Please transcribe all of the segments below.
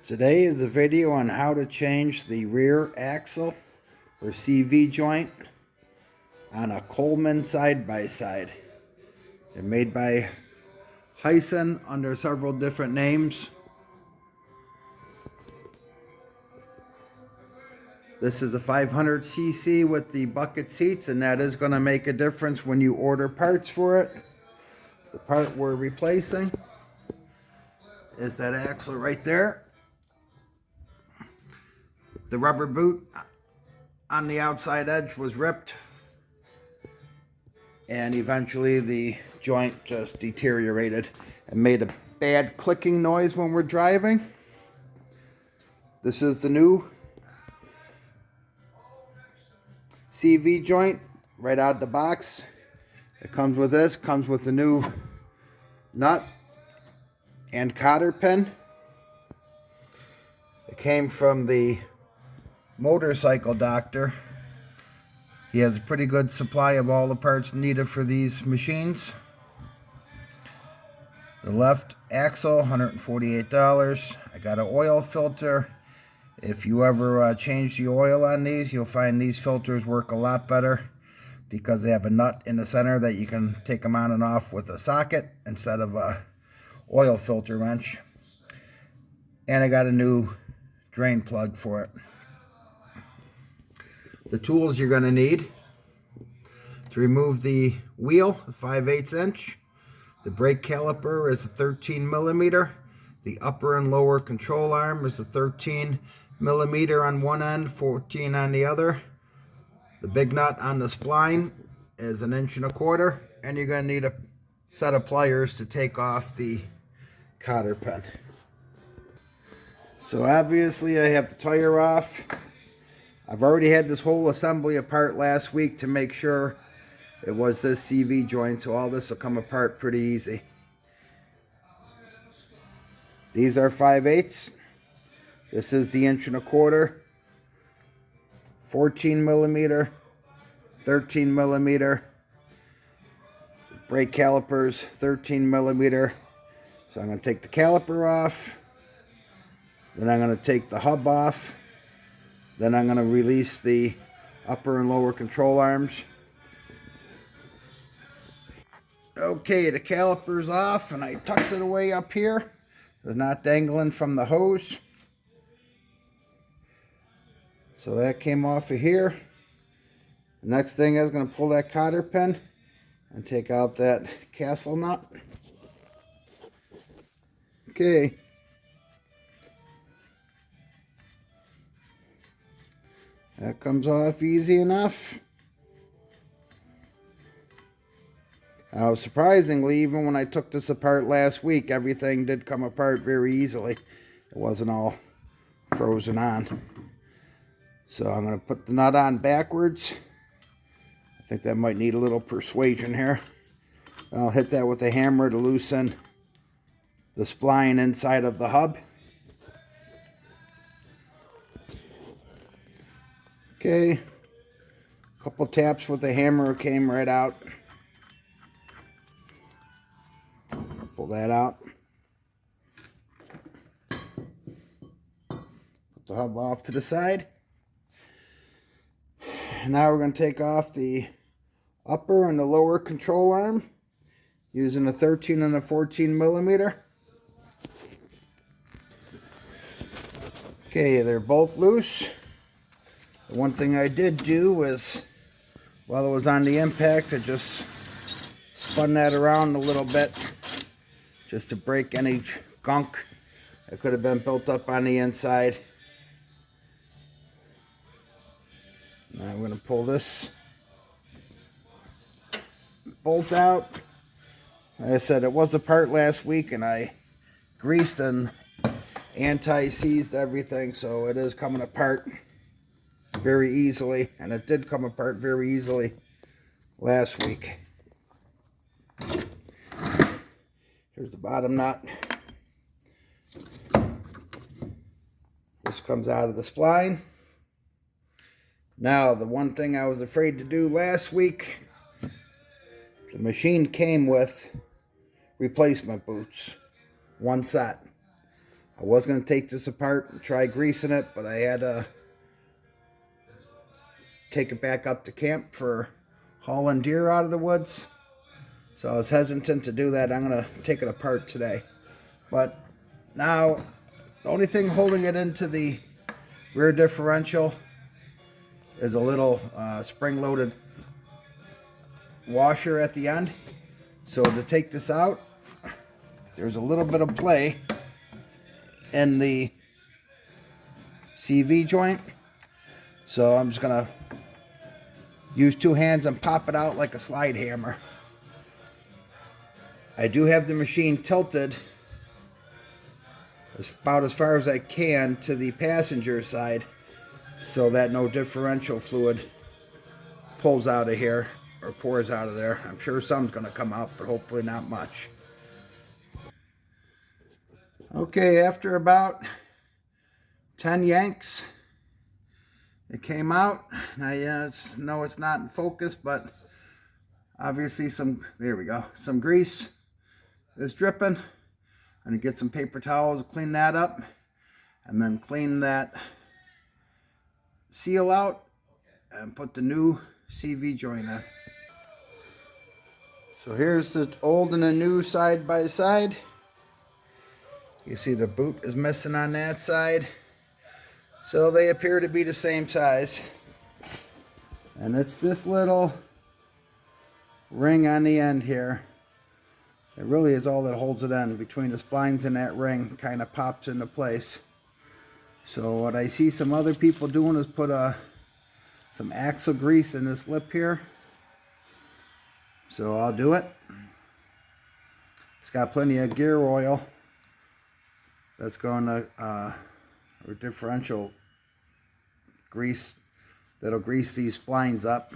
Today is a video on how to change the rear axle or CV joint on a Coleman side-by-side. They're made by Hyson under several different names. This is a 500cc with the bucket seats, and that is going to make a difference when you order parts for it. The part we're replacing is that axle right there. The rubber boot on the outside edge was ripped, and eventually the joint just deteriorated and made a bad clicking noise when we're driving. This is the new CV joint right out of the box. It comes with this, comes with the new nut and cotter pin. It came from the motorcycle doctor. He has a pretty good supply of all the parts needed for these machines. The left axle, $148. I got an oil filter. If you ever change the oil on these, you'll find these filters work a lot better because they have a nut in the center that you can take them on and off with a socket instead of a oil filter wrench. And I got a new drain plug for it. The tools you're going to need to remove the wheel, 5/8 inch. The brake caliper is a 13 millimeter. The upper and lower control arm is a 13 millimeter on one end, 14 on the other. The big nut on the spline is 1.25 inches, and you're going to need a set of pliers to take off the cotter pin. So obviously I have the tire off. I've already had this whole assembly apart last week to make sure it was this CV joint, so all this will come apart pretty easy. These are 5/8. This is the 1.25 inch, 14 millimeter, 13 millimeter. Brake calipers, 13 millimeter. So I'm going to take the caliper off. Then I'm going to take the hub off. Then I'm going to release the upper and lower control arms. Okay, the caliper's off, and I tucked it away up here. It's not dangling from the hose. So that came off of here. The next thing is going to pull that cotter pin and take out that castle nut. Okay. That comes off easy enough. Surprisingly, even when I took this apart last week, everything did come apart very easily. It wasn't all frozen on. So I'm going to put the nut on backwards. I think that might need a little persuasion here. I'll hit that with a hammer to loosen the spline inside of the hub. Okay, a couple taps with the hammer came right out. Pull that out. Put the hub off to the side. Now we're going to take off the upper and the lower control arm using a 13 and a 14 millimeter. Okay, they're both loose. The one thing I did do was, while it was on the impact, I just spun that around a little bit just to break any gunk that could have been built up on the inside. Now I'm going to pull this bolt out. Like I said, it was apart last week, and I greased and anti-seized everything, so it is coming apart very easily, and it did come apart very easily last week. Here's the bottom nut. This comes out of the spline. Now, the one thing I was afraid to do last week, the machine came with replacement boots, one set. I was going to take this apart and try greasing it, but I had to take it back up to camp for hauling deer out of the woods. So I was hesitant to do that. I'm going to take it apart today. But now, the only thing holding it into the rear differential is a little spring-loaded washer at the end. So to take this out, there's a little bit of play in the CV joint. So I'm just going to use 2 hands and pop it out like a slide hammer. I do have the machine tilted about as far as I can to the passenger side so that no differential fluid pulls out of here or pours out of there. I'm sure some's going to come out, but hopefully not much. Okay, after about 10 yanks, it came out. Now, no, it's not in focus, but obviously there we go, some grease is dripping. I'm going to get some paper towels, clean that up, and then clean that seal out and put the new CV joint in. So here's the old and the new side by side. You see the boot is missing on that side. So they appear to be the same size. And it's this little ring on the end here. It really is all that holds it in. Between the splines and that ring kind of pops into place. So what I see some other people doing is put some axle grease in this lip here. So I'll do it. It's got plenty of gear oil. That's going to, or differential grease that'll grease these splines up.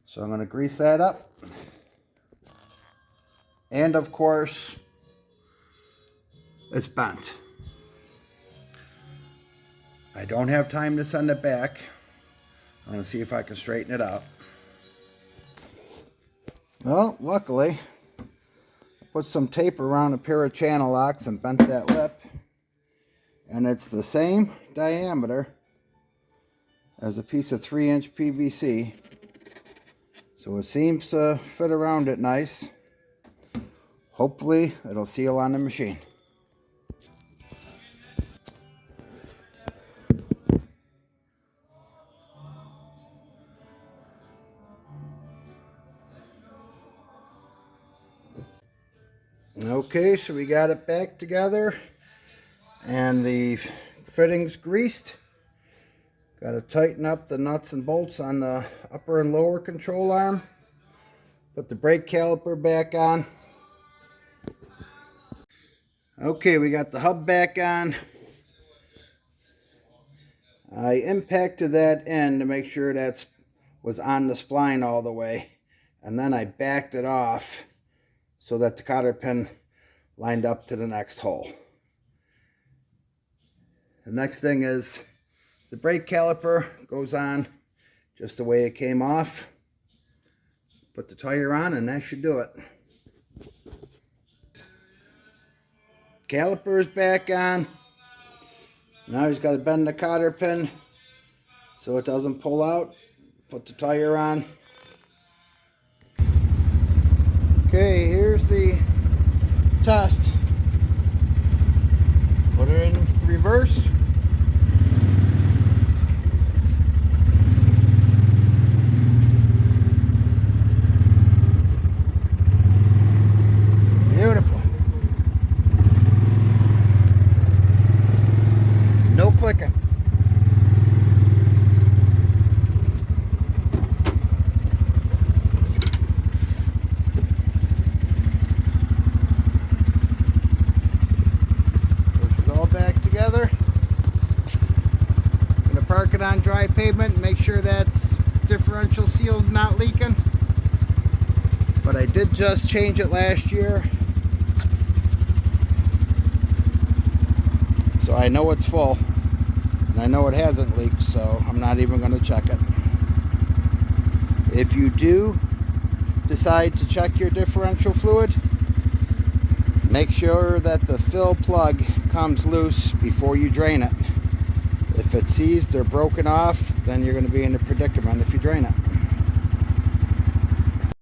So I'm going to grease that up. And of course, it's bent. I don't have time to send it back. I'm going to see if I can straighten it out. Well, luckily, I put some tape around a pair of channel locks and bent that lip. And it's the same diameter as a piece of 3-inch PVC. So it seems to fit around it nice. Hopefully, it'll seal on the machine. Okay, so we got it back together and the fittings greased. Got to tighten up the nuts and bolts on the upper and lower control arm. Put the brake caliper back on. Okay, we got the hub back on. I impacted that end to make sure that was on the spline all the way. And then I backed it off so that the cotter pin lined up to the next hole. The next thing is the brake caliper goes on just the way it came off. Put the tire on and that should do it. Caliper is back on. Now he's got to bend the cotter pin so it doesn't pull out. Put the tire on. Okay, here's the test. Put it in reverse. Beautiful. No clicking. Park it on dry pavement and make sure that differential seal's not leaking. But I did just change it last year, so I know it's full and I know it hasn't leaked, so I'm not even going to check it. If you do decide to check your differential fluid, Make sure that the fill plug comes loose before you drain it. If it sees they're broken off, then you're going to be in a predicament if you drain it.